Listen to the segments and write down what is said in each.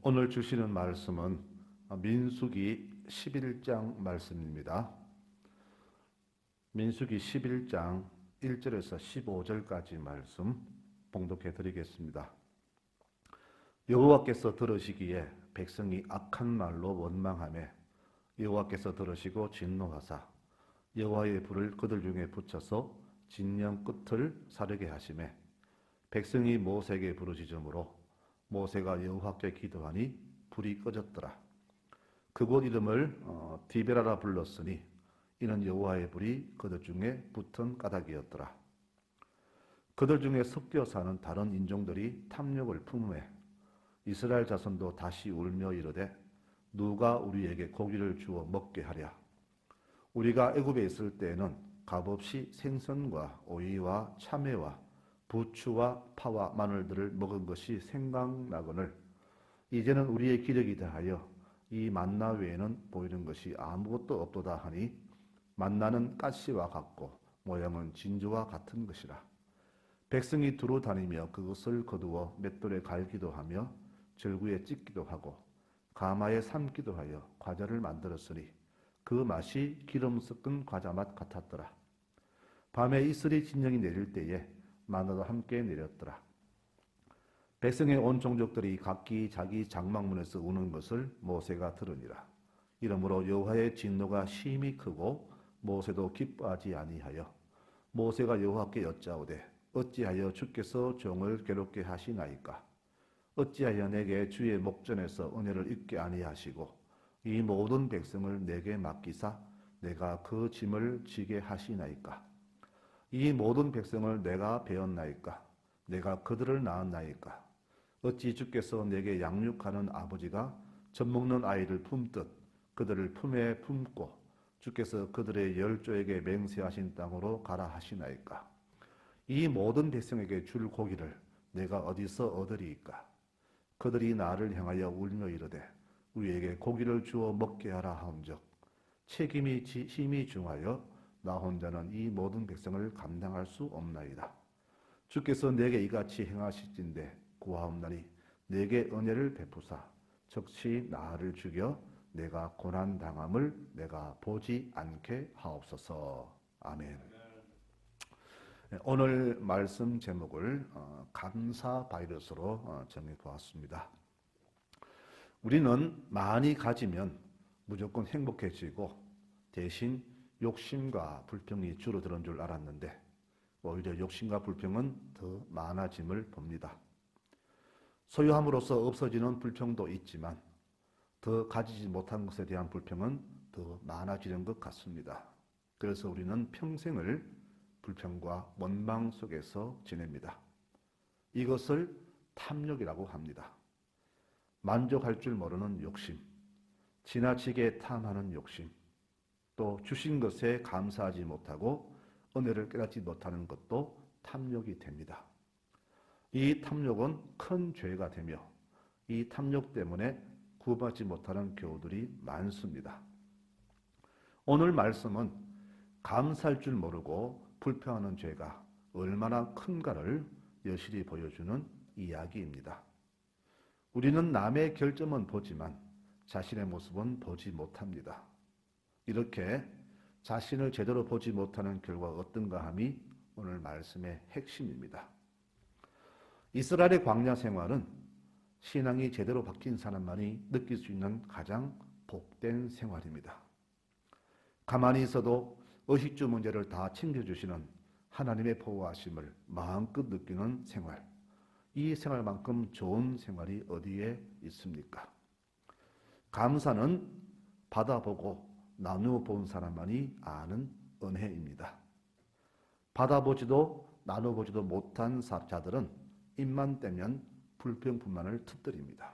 오늘 주시는 말씀은 민수기 11장 말씀입니다. 민수기 11장 1절에서 15절까지 말씀 봉독해 드리겠습니다. 여호와께서 들으시기에 백성이 악한 말로 원망하며 여호와께서 들으시고 진노하사 여호와의 불을 그들 중에 붙여서 진영 끝을 사르게 하시매 백성이 모세에게 부르짖으므로 모세가 여호와께 기도하니 불이 꺼졌더라. 그곳 이름을 디베라라 불렀으니 이는 여호와의 불이 그들 중에 붙은 까닭이었더라. 그들 중에 섞여 사는 다른 인종들이 탐욕을 품으매 이스라엘 자손도 다시 울며 이르되 누가 우리에게 고기를 주어 먹게 하랴. 우리가 애굽에 있을 때에는 값없이 생선과 오이와 참외와 부추와 파와 마늘들을 먹은 것이 생각나거늘 이제는 우리의 기력이 다하여 이 만나 외에는 보이는 것이 아무것도 없도다 하니 만나는 가시와 같고 모양은 진주와 같은 것이라. 백성이 두루 다니며 그것을 거두어 맷돌에 갈기도 하며 절구에 찢기도 하고 가마에 삶기도 하여 과자를 만들었으니 그 맛이 기름 섞은 과자 맛 같았더라. 밤에 이슬이 진영이 내릴 때에 만나도 함께 내렸더라. 백성의 온 종족들이 각기 자기 장막문에서 우는 것을 모세가 들으니라. 이러므로 여호와의 진노가 심히 크고 모세도 기뻐하지 아니하여 모세가 여호와께 여짜오되 어찌하여 주께서 종을 괴롭게 하시나이까? 어찌하여 내게 주의 목전에서 은혜를 잊게 아니하시고 이 모든 백성을 내게 맡기사 내가 그 짐을 지게 하시나이까? 이 모든 백성을 내가 배웠나이까? 내가 그들을 낳았나이까? 어찌 주께서 내게 양육하는 아버지가 젖먹는 아이를 품듯 그들을 품에 품고 주께서 그들의 열조에게 맹세하신 땅으로 가라 하시나이까? 이 모든 백성에게 줄 고기를 내가 어디서 얻으리이까? 그들이 나를 향하여 울며 이르되 우리에게 고기를 주어 먹게 하라 하온즉 책임이 심히 중하여 나 혼자는 이 모든 백성을 감당할 수 없나이다. 주께서 내게 이같이 행하실진대 구하옵나니 내게 은혜를 베푸사 적시 나를 죽여 내가 고난 당함을 내가 보지 않게 하옵소서. 아멘. 오늘 말씀 제목을 감사 바이러스로 정해 보았습니다. 우리는 많이 가지면 무조건 행복해지고 대신 욕심과 불평이 줄어드는 줄 알았는데 오히려 욕심과 불평은 더 많아짐을 봅니다. 소유함으로써 없어지는 불평도 있지만 더 가지지 못한 것에 대한 불평은 더 많아지는 것 같습니다. 그래서 우리는 평생을 불평과 원망 속에서 지냅니다. 이것을 탐욕이라고 합니다. 만족할 줄 모르는 욕심, 지나치게 탐하는 욕심, 또 주신 것에 감사하지 못하고 은혜를 깨닫지 못하는 것도 탐욕이 됩니다. 이 탐욕은 큰 죄가 되며 이 탐욕 때문에 구받지 못하는 교우들이 많습니다. 오늘 말씀은 감사할 줄 모르고 불평하는 죄가 얼마나 큰가를 여실히 보여주는 이야기입니다. 우리는 남의 결점은 보지만 자신의 모습은 보지 못합니다. 이렇게 자신을 제대로 보지 못하는 결과가 어떤가 함이 오늘 말씀의 핵심입니다. 이스라엘의 광야 생활은 신앙이 제대로 바뀐 사람만이 느낄 수 있는 가장 복된 생활입니다. 가만히 있어도 의식주 문제를 다 챙겨주시는 하나님의 보호하심을 마음껏 느끼는 생활, 이 생활만큼 좋은 생활이 어디에 있습니까? 감사는 받아보고 나누어 본 사람만이 아는 은혜입니다. 받아보지도 나눠보지도 못한 자들은 입만 떼면 불평 불만을 터뜨립니다.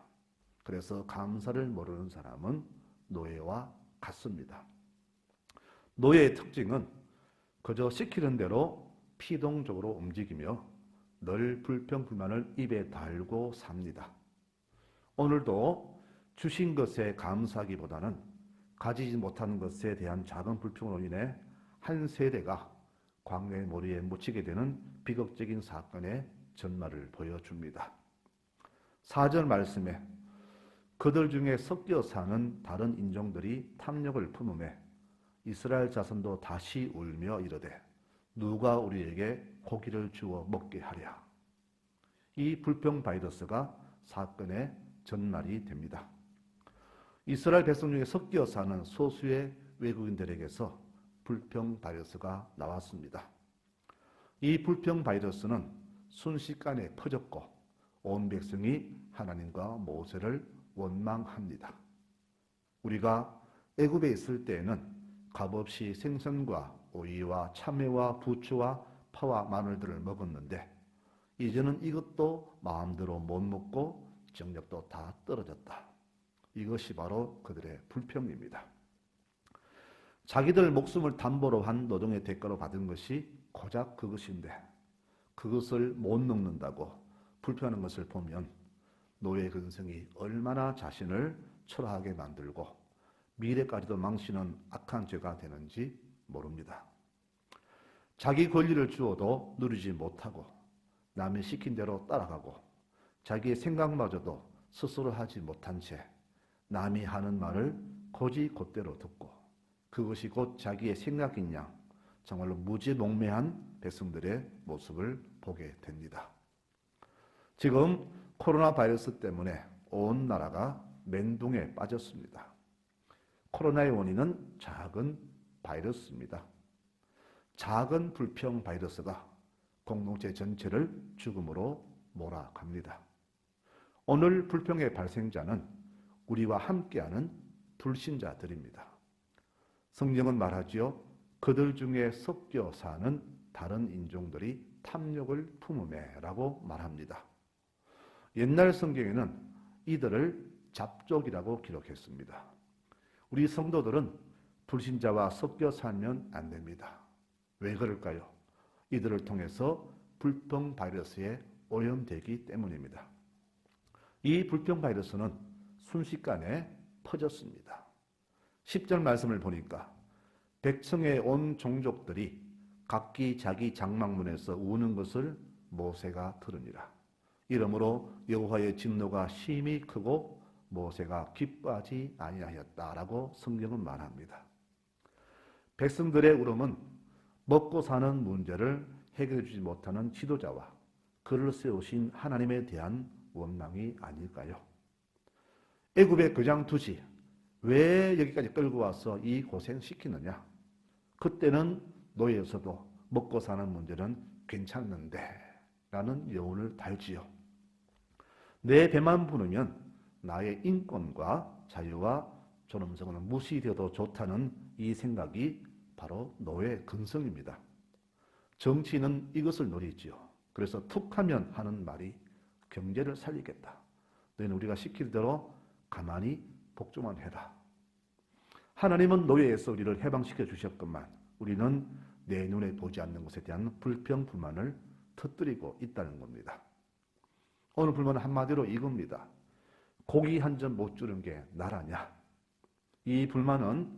그래서 감사를 모르는 사람은 노예와 같습니다. 노예의 특징은 그저 시키는 대로 피동적으로 움직이며 늘 불평 불만을 입에 달고 삽니다. 오늘도 주신 것에 감사하기보다는 가지지 못하는 것에 대한 작은 불평으로 인해 한 세대가 광야의 모리에 묻히게 되는 비극적인 사건의 전말을 보여줍니다. 4절 말씀에 그들 중에 섞여 사는 다른 인종들이 탐욕을 품음에 이스라엘 자손도 다시 울며 이르되 누가 우리에게 고기를 주어 먹게 하랴. 이 불평 바이러스가 사건의 전말이 됩니다. 이스라엘 백성 중에 섞여 사는 소수의 외국인들에게서 불평 바이러스가 나왔습니다. 이 불평 바이러스는 순식간에 퍼졌고 온 백성이 하나님과 모세를 원망합니다. 우리가 애굽에 있을 때에는 값없이 생선과 오이와 참외와 부추와 파와 마늘들을 먹었는데 이제는 이것도 마음대로 못 먹고 정력도 다 떨어졌다. 이것이 바로 그들의 불평입니다. 자기들 목숨을 담보로 한 노동의 대가로 받은 것이 고작 그것인데 그것을 못 먹는다고 불평하는 것을 보면 노예 근성이 얼마나 자신을 초라하게 만들고 미래까지도 망치는 악한 죄가 되는지 모릅니다. 자기 권리를 주어도 누리지 못하고 남이 시킨 대로 따라가고 자기의 생각마저도 스스로 하지 못한 채 남이 하는 말을 곧이곧대로 듣고 그것이 곧 자기의 생각인 양 정말로 무지몽매한 백성들의 모습을 보게 됩니다. 지금 코로나 바이러스 때문에 온 나라가 멘붕에 빠졌습니다. 코로나의 원인은 작은 바이러스입니다. 작은 불평 바이러스가 공동체 전체를 죽음으로 몰아갑니다. 오늘 불평의 발생자는 우리와 함께하는 불신자들입니다. 성경은 말하지요. 그들 중에 섞여 사는 다른 인종들이 탐욕을 품음에 라고 말합니다. 옛날 성경에는 이들을 잡족이라고 기록했습니다. 우리 성도들은 불신자와 섞여 살면 안 됩니다. 왜 그럴까요? 이들을 통해서 불평 바이러스에 오염되기 때문입니다. 이 불평 바이러스는 순식간에 퍼졌습니다. 10절 말씀을 보니까 백성의 온 종족들이 각기 자기 장막문에서 우는 것을 모세가 들으니라. 이러므로 여호와의 진노가 심히 크고 모세가 기뻐하지 아니하였다라고 성경은 말합니다. 백성들의 울음은 먹고 사는 문제를 해결해 주지 못하는 지도자와 그를 세우신 하나님에 대한 원망이 아닐까요? 애굽의 거장두지 왜 여기까지 끌고 와서 이 고생시키느냐? 그때는 노예에서도 먹고 사는 문제는 괜찮는데 라는 여운을 달지요. 내 배만 부르면 나의 인권과 자유와 존엄성은 무시되어도 좋다는 이 생각이 바로 노예 근성입니다. 정치인은 이것을 노리지요. 그래서 툭하면 하는 말이 경제를 살리겠다. 너희는 우리가 시킬 대로 가만히 복종만 해라. 하나님은 노예에서 우리를 해방시켜 주셨건만 우리는 내 눈에 보지 않는 것에 대한 불평, 불만을 터뜨리고 있다는 겁니다. 오늘 불만은 한마디로 이겁니다. 고기 한 점 못 주는 게 나라냐? 이 불만은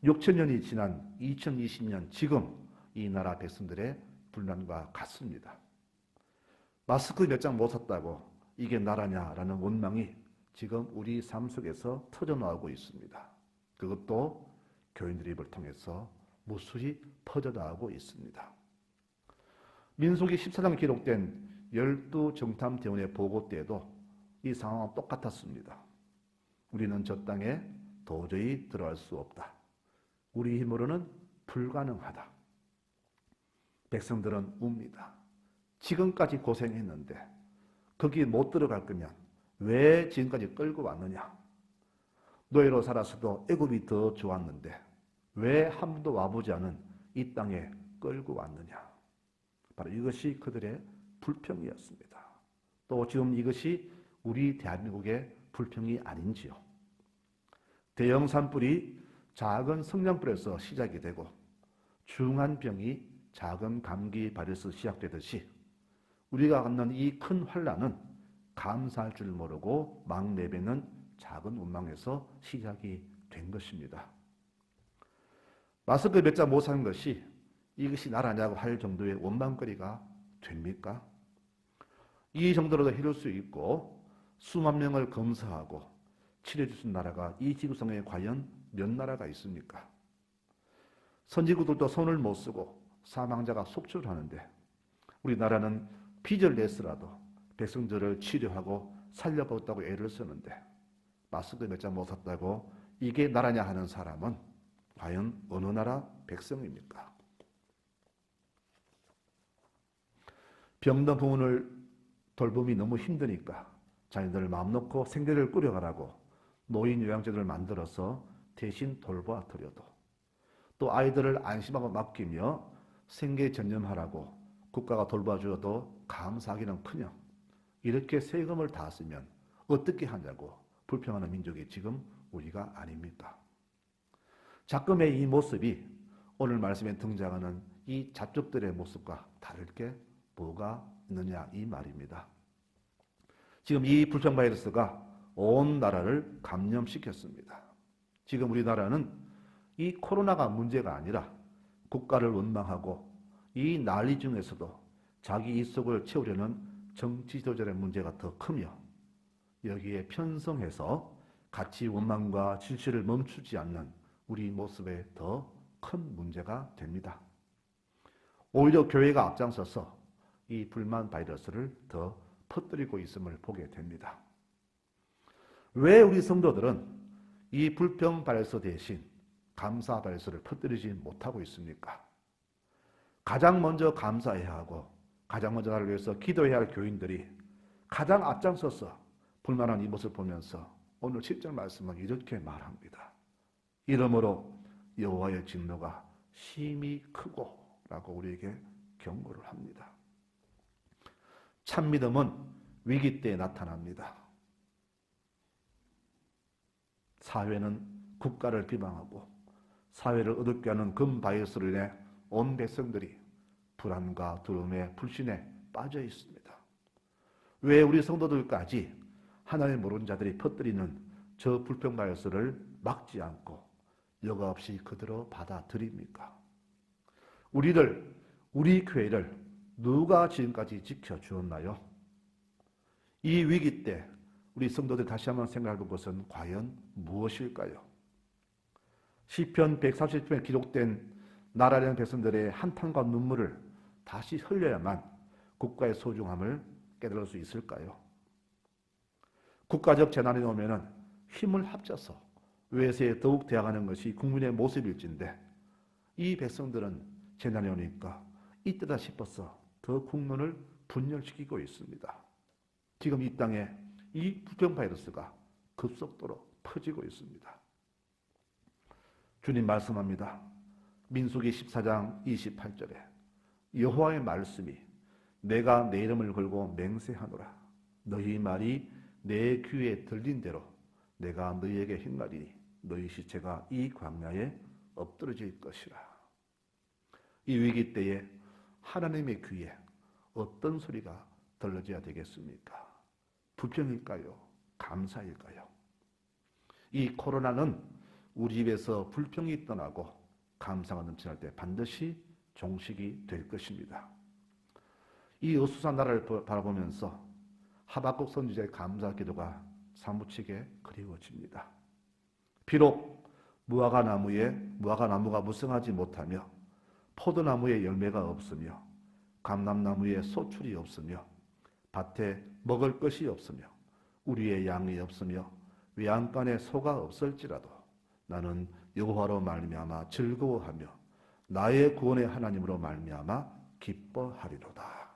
6천년이 지난 2020년 지금 이 나라 백성들의 불만과 같습니다. 마스크 몇 장 못 샀다고 이게 나라냐라는 원망이 지금 우리 삶 속에서 터져나오고 있습니다. 그것도 교인들의 입을 통해서 무수히 퍼져나오고 있습니다. 민수기 14장에 기록된 12정탐대원의 보고 때에도 이 상황은 똑같았습니다. 우리는 저 땅에 도저히 들어갈 수 없다. 우리 힘으로는 불가능하다. 백성들은 웁니다. 지금까지 고생했는데 거기 못 들어갈 거면 왜 지금까지 끌고 왔느냐? 노예로 살았어도 애굽이 더 좋았는데 왜 한 번도 와보지 않은 이 땅에 끌고 왔느냐? 바로 이것이 그들의 불평이었습니다. 또 지금 이것이 우리 대한민국의 불평이 아닌지요. 대형 산불이 작은 성냥불에서 시작이 되고 중한 병이 작은 감기 바이러스 시작되듯이 우리가 갖는 이 큰 환난은 감사할 줄 모르고 막 내뱉는 작은 원망에서 시작이 된 것입니다. 마스크 몇 장 못 사는 것이 이것이 나라냐고 할 정도의 원망거리가 됩니까? 이 정도로도 해줄 수 있고 수만 명을 검사하고 치료해주신 나라가 이 지구상에 과연 몇 나라가 있습니까? 선진국들도 손을 못 쓰고 사망자가 속출하는데 우리나라는 빚을 내서라도 백성들을 치료하고 살려보겠다고 애를 쓰는데 마스크 몇 장 못 샀다고 이게 나라냐 하는 사람은 과연 어느 나라 백성입니까? 병든 부모를 돌봄이 너무 힘드니까 자녀들을 마음 놓고 생계를 꾸려가라고 노인 요양제도를 만들어서 대신 돌봐드려도 또 아이들을 안심하고 맡기며 생계 전념하라고 국가가 돌봐주어도 감사하기는커녕 이렇게 세금을 다 쓰면 어떻게 하냐고 불평하는 민족이 지금 우리가 아닙니까? 작금의 이 모습이 오늘 말씀에 등장하는 이 잡족들의 모습과 다를 게 뭐가 있느냐 이 말입니다. 지금 이 불평 바이러스가 온 나라를 감염시켰습니다. 지금 우리나라는 이 코로나가 문제가 아니라 국가를 원망하고 이 난리 중에서도 자기 입속을 채우려는 정치 지도자의 문제가 더 크며 여기에 편성해서 가치 원망과 질시를 멈추지 않는 우리 모습에 더 큰 문제가 됩니다. 오히려 교회가 앞장서서 이 불만 바이러스를 더 퍼뜨리고 있음을 보게 됩니다. 왜 우리 성도들은 이 불평 바이러스 대신 감사 바이러스를 퍼뜨리지 못하고 있습니까? 가장 먼저 감사해야 하고 가장 먼저 나를 위해서 기도해야 할 교인들이 가장 앞장서서 불만한 이 모습을 보면서 오늘 10절 말씀은 이렇게 말합니다. 이러므로 여호와의 진노가 심히 크고 라고 우리에게 경고를 합니다. 참 믿음은 위기 때 나타납니다. 사회는 국가를 비방하고 사회를 어둡게 하는 금 바이러스로 인해 온 백성들이 불안과 두려움에 불신에 빠져 있습니다. 왜 우리 성도들까지 하나님 모르는 자들이 퍼뜨리는 저 불평 바이러스를 막지 않고 여과 없이 그대로 받아들입니까? 우리 교회를 누가 지금까지 지켜주었나요? 이 위기 때 우리 성도들 다시 한번 생각해 볼 것은 과연 무엇일까요? 시편 137편에 기록된 나라라는 백성들의 한탄과 눈물을 다시 흘려야만 국가의 소중함을 깨달을 수 있을까요? 국가적 재난이 오면은 힘을 합쳐서 외세에 더욱 대항하는 것이 국민의 모습일진데 이 백성들은 재난이 오니까 이때다 싶어서 더 국론을 분열시키고 있습니다. 지금 이 땅에 이 불평 바이러스가 급속도로 퍼지고 있습니다. 주님 말씀합니다. 민수기 14장 28절에 여호와의 말씀이 내가 내 이름을 걸고 맹세하노라. 너희 말이 내 귀에 들린 대로 내가 너희에게 행하리니 너희 시체가 이 광야에 엎드러질 것이라. 이 위기 때에 하나님의 귀에 어떤 소리가 들려져야 되겠습니까? 불평일까요? 감사일까요? 이 코로나는 우리 입에서 불평이 떠나고 감사가 넘쳐날 때 반드시 종식이 될 것입니다. 이 어수선한 나라를 바라보면서 하박국 선지자의 감사 기도가 사무치게 그리워집니다. 비록 무화과 나무가 무성하지 못하며 포도나무에 열매가 없으며 감람나무에 소출이 없으며 밭에 먹을 것이 없으며 우리의 양이 없으며 외양간에 소가 없을지라도 나는 여호와로 말미암아 즐거워하며 나의 구원의 하나님으로 말미암아 기뻐하리로다.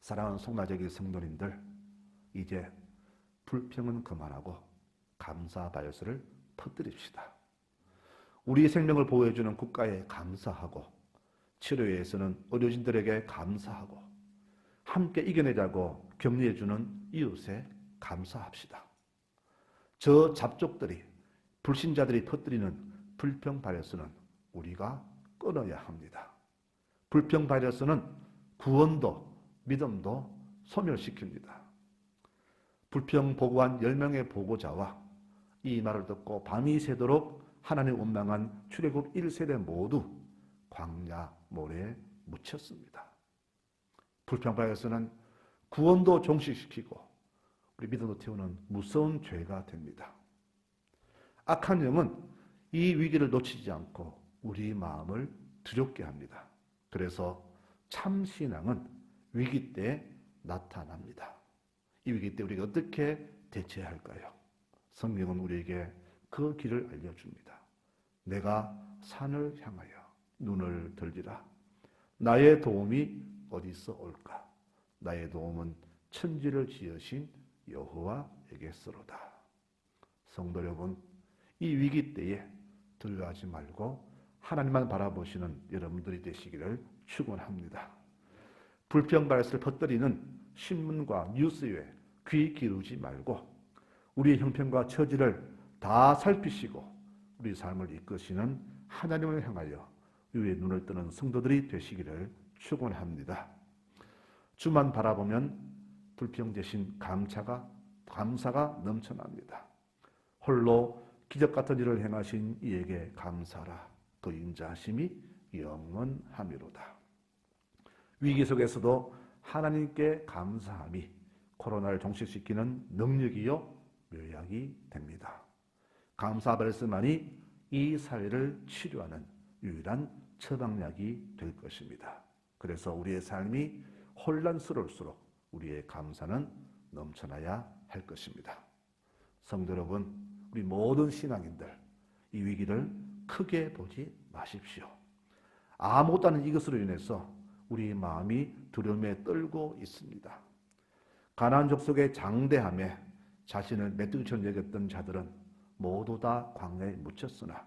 사랑하는 송나제길 성도님들, 이제 불평은 그만하고 감사 바이러스를 퍼뜨립시다. 우리 생명을 보호해주는 국가에 감사하고 치료에 서는 의료진들에게 감사하고 함께 이겨내자고 격려해주는 이웃에 감사합시다. 저 잡족들이 불신자들이 퍼뜨리는 불평 바이러스는 우리가 끊어야 합니다. 불평 바이러스는 구원도 믿음도 소멸시킵니다. 불평 보고한 10명의 보고자와 이 말을 듣고 밤이 새도록 하나님 원망한 출애굽 1세대 모두 광야 모래에 묻혔습니다. 불평 바이러스는 구원도 종식시키고 우리 믿음도 태우는 무서운 죄가 됩니다. 악한 영은 이 위기를 놓치지 않고 우리 마음을 두렵게 합니다. 그래서 참신앙은 위기 때 나타납니다. 이 위기 때 우리가 어떻게 대처해야 할까요? 성경은 우리에게 그 길을 알려줍니다. 내가 산을 향하여 눈을 들리라. 나의 도움이 어디서 올까? 나의 도움은 천지를 지으신 여호와에게서로다. 성도 여러분, 이 위기 때에 두려워하지 말고 하나님만 바라보시는 여러분들이 되시기를 축원합니다. 불평발을 퍼뜨리는 신문과 뉴스에 귀 기울이지 말고 우리의 형편과 처지를 다 살피시고 우리 삶을 이끄시는 하나님을 향하여 위에 눈을 뜨는 성도들이 되시기를 축원합니다. 주만 바라보면 불평 대신 감사가 넘쳐납니다. 홀로 기적 같은 일을 행하신 이에게 감사라. 그 인자하심이 영원함이로다. 위기 속에서도 하나님께 감사함이 코로나를 종식시키는 능력이요 묘약이 됩니다. 감사 말씀만이 이 사회를 치료하는 유일한 처방약이 될 것입니다. 그래서 우리의 삶이 혼란스러울수록 우리의 감사는 넘쳐나야 할 것입니다. 성도 여러분, 우리 모든 신앙인들 이 위기를 크게 보지 마십시오. 아무것도 아닌 이것으로 인해서 우리 마음이 두려움에 떨고 있습니다. 가나안 족속의 장대함에 자신을 메뚜기처럼 여겼던 자들은 모두 다 광야에 묻혔으나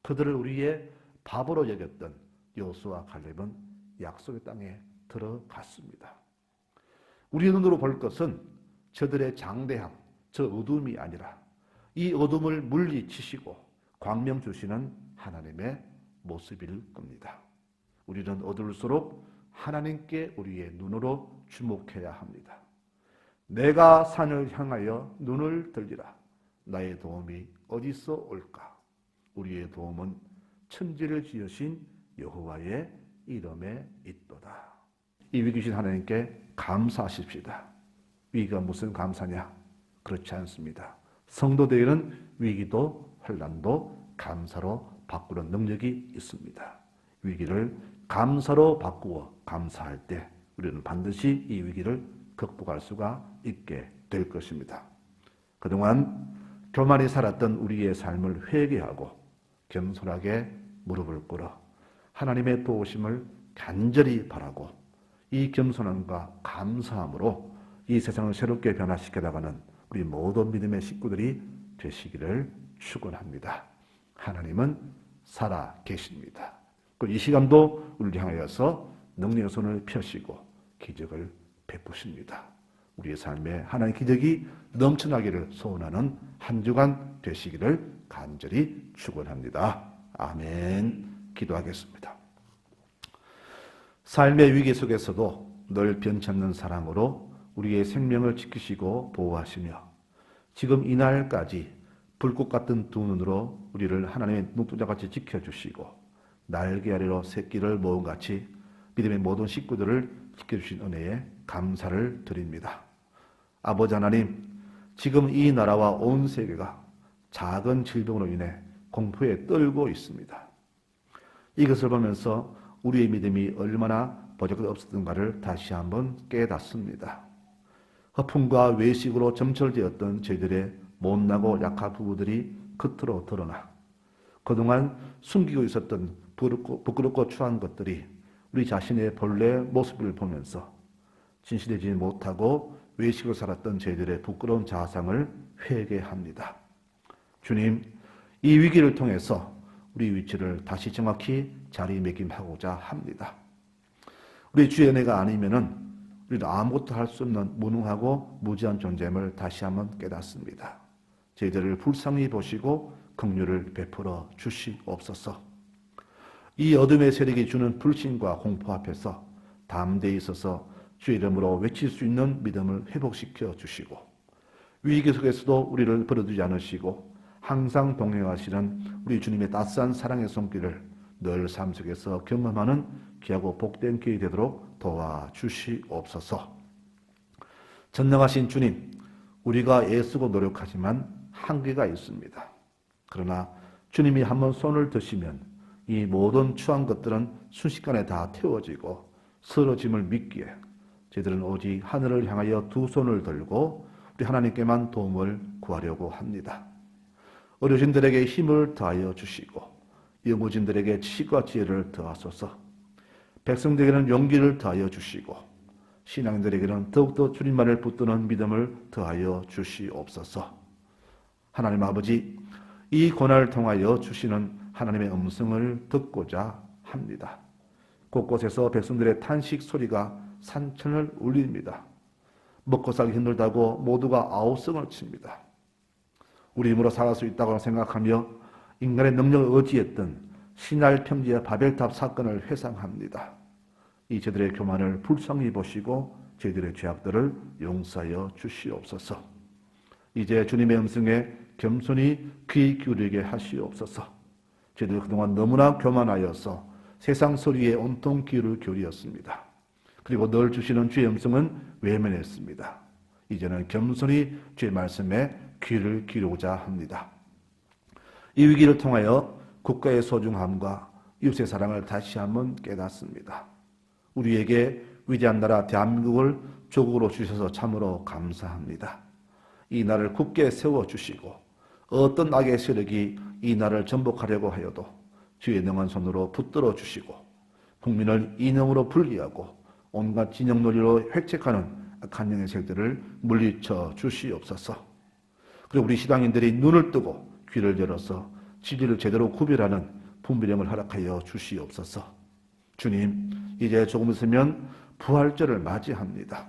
그들을 우리의 바보로 여겼던 여호수아와 갈렙은 약속의 땅에 들어갔습니다. 우리 눈으로 볼 것은 저들의 장대함, 저 어둠이 아니라 이 어둠을 물리치시고 광명 주시는 하나님의 모습일 겁니다. 우리는 어두울수록 하나님께 우리의 눈으로 주목해야 합니다. 내가 산을 향하여 눈을 들리라. 나의 도움이 어디서 올까? 우리의 도움은 천지를 지으신 여호와의 이름에 있도다. 이 위기 주신 하나님께 감사하십시다. 위기가 무슨 감사냐? 그렇지 않습니다. 성도들에게는 위기도 환난도 감사로 바꾸는 능력이 있습니다. 위기를 감사로 바꾸어 감사할 때 우리는 반드시 이 위기를 극복할 수가 있게 될 것입니다. 그동안 교만히 살았던 우리의 삶을 회개하고 겸손하게 무릎을 꿇어 하나님의 도우심을 간절히 바라고 이 겸손함과 감사함으로 이 세상을 새롭게 변화시켜 나가는 우리 모든 믿음의 식구들이 되시기를 축원합니다. 하나님은 살아 계십니다. 이 시간도 우리를 향하여서 능력의 손을 펴시고 기적을 베푸십니다. 우리의 삶에 하나님의 기적이 넘쳐나기를 소원하는 한 주간 되시기를 간절히 축원합니다. 아멘. 기도하겠습니다. 삶의 위기 속에서도 늘 변치 않는 사랑으로 우리의 생명을 지키시고 보호하시며 지금 이날까지 불꽃 같은 두 눈으로 우리를 하나님의 눈동자같이 지켜주시고 날개 아래로 새끼를 모음같이 믿음의 모든 식구들을 지켜주신 은혜에 감사를 드립니다. 아버지 하나님, 지금 이 나라와 온 세계가 작은 질병으로 인해 공포에 떨고 있습니다. 이것을 보면서 우리의 믿음이 얼마나 버젓 없었던가를 다시 한번 깨닫습니다. 허풍과 외식으로 점철되었던 저희들의 못나고 약한 부부들이 겉으로 드러나 그동안 숨기고 있었던 부끄럽고 추한 것들이 우리 자신의 본래 모습을 보면서 진실되지 못하고 외식으로 살았던 저희들의 부끄러운 자상을 회개합니다. 주님, 이 위기를 통해서 우리 위치를 다시 정확히 자리매김하고자 합니다. 우리 주의 은혜가 아니면은 우리는 아무것도 할 수 없는 무능하고 무지한 존재임을 다시 한번 깨닫습니다. 저희들을 불쌍히 보시고 긍휼을 베풀어 주시옵소서. 이 어둠의 세력이 주는 불신과 공포 앞에서 담대히 있어서 주의 이름으로 외칠 수 있는 믿음을 회복시켜 주시고 위기 속에서도 우리를 버려두지 않으시고 항상 동행하시는 우리 주님의 따스한 사랑의 손길을 늘 삶 속에서 경험하는 귀하고 복된 기회 되도록 도와주시옵소서. 전능하신 주님, 우리가 애쓰고 노력하지만 한계가 있습니다. 그러나 주님이 한번 손을 드시면 이 모든 추한 것들은 순식간에 다 태워지고 쓰러짐을 믿기에 저희들은 오직 하늘을 향하여 두 손을 들고 우리 하나님께만 도움을 구하려고 합니다. 어르신들에게 힘을 더하여 주시고 영구진들에게 지식과 지혜를 더하소서. 백성들에게는 용기를 더하여 주시고 신앙인들에게는 더욱더 주님만을 붙드는 믿음을 더하여 주시옵소서. 하나님 아버지, 이 고난을 통하여 주시는 하나님의 음성을 듣고자 합니다. 곳곳에서 백성들의 탄식 소리가 산천을 울립니다. 먹고 살기 힘들다고 모두가 아우성을 칩니다. 우리 힘으로 살아갈 수 있다고 생각하며 인간의 능력을 의지했던 신할 평지의 바벨탑 사건을 회상합니다. 이 저들의 교만을 불쌍히 보시고 저희들의 죄악들을 용서하여 주시옵소서. 이제 주님의 음성에 겸손히 귀 기울이게 하시옵소서. 저희들 그동안 너무나 교만하여서 세상 소리에 온통 귀를 기울였습니다. 그리고 늘 주시는 주의 음성은 외면했습니다. 이제는 겸손히 주의 말씀에 귀를 기울이고자 합니다. 이 위기를 통하여 국가의 소중함과 이웃의 사랑을 다시 한번 깨닫습니다. 우리에게 위대한 나라 대한민국을 조국으로 주셔서 참으로 감사합니다. 이 나라를 굳게 세워주시고 어떤 악의 세력이 이 나라를 전복하려고 하여도 주의 능한 손으로 붙들어 주시고 국민을 이념으로 분리하고 온갖 진영 논리로 획책하는 악한 영의 세력들을 물리쳐 주시옵소서. 그리고 우리 신앙인들이 눈을 뜨고 귀를 열어서 진리를 제대로 구별하는 분별력을 허락하여 주시옵소서. 주님, 이제 조금 있으면 부활절을 맞이합니다.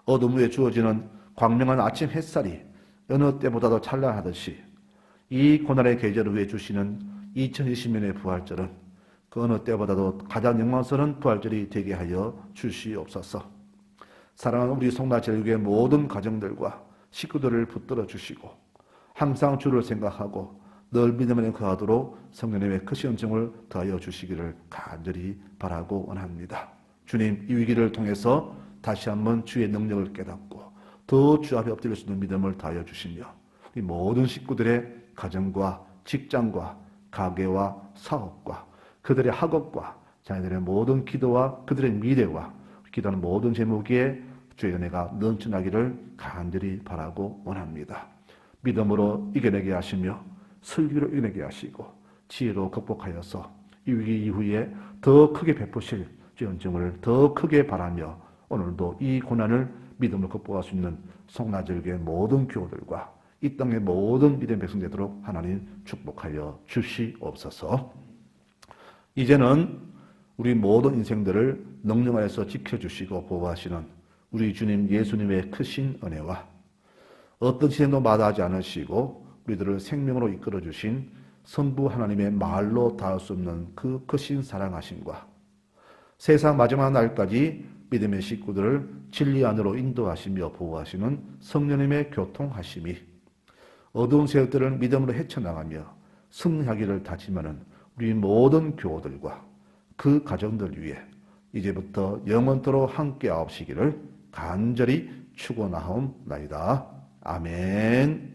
어둠 위에 주어지는 광명한 아침 햇살이 어느 때보다도 찬란하듯이 이 고난의 계절 위에 주시는 2020년의 부활절은 그 어느 때보다도 가장 영광스러운 부활절이 되게 하여 주시옵소서. 사랑하는 우리 송나제일교회 모든 가정들과 식구들을 붙들어 주시고 항상 주를 생각하고 늘 믿음에 거하도록 성령님의 크신 은총을 더하여 주시기를 간절히 바라고 원합니다. 주님, 이 위기를 통해서 다시 한번 주의 능력을 깨닫고 더 주 앞에 엎드릴 수 있는 믿음을 더하여 주시며 이 모든 식구들의 가정과 직장과 가게와 사업과 그들의 학업과 자녀들의 모든 기도와 그들의 미래와 기도하는 모든 제목에 주의 은혜가 넘쳐나기를 간절히 바라고 원합니다. 믿음으로 이겨내게 하시며 슬기로 이겨내게 하시고 지혜로 극복하여서 이 위기 이후에 더 크게 베푸실 주의 은총을 더 크게 바라며 오늘도 이 고난을 믿음으로 극복할 수 있는 송나제일교회 모든 교우들과 이 땅의 모든 믿음의 백성 되도록 하나님 축복하여 주시옵소서. 이제는 우리 모든 인생들을 능력 안에서 지켜주시고 보호하시는 우리 주님 예수님의 크신 은혜와 어떤 희생도 마다하지 않으시고 우리들을 생명으로 이끌어 주신 선부 하나님의 말로 닿을 수 없는 그 크신 사랑하심과 세상 마지막 날까지 믿음의 식구들을 진리 안으로 인도하시며 보호하시는 성령님의 교통하심이 어두운 세력들을 믿음으로 헤쳐나가며 승리하기를 다짐하는 우리 모든 교우들과 그 가정들 위해 이제부터 영원토록 함께 하옵시기를 간절히 축원하옵나이다. 아멘.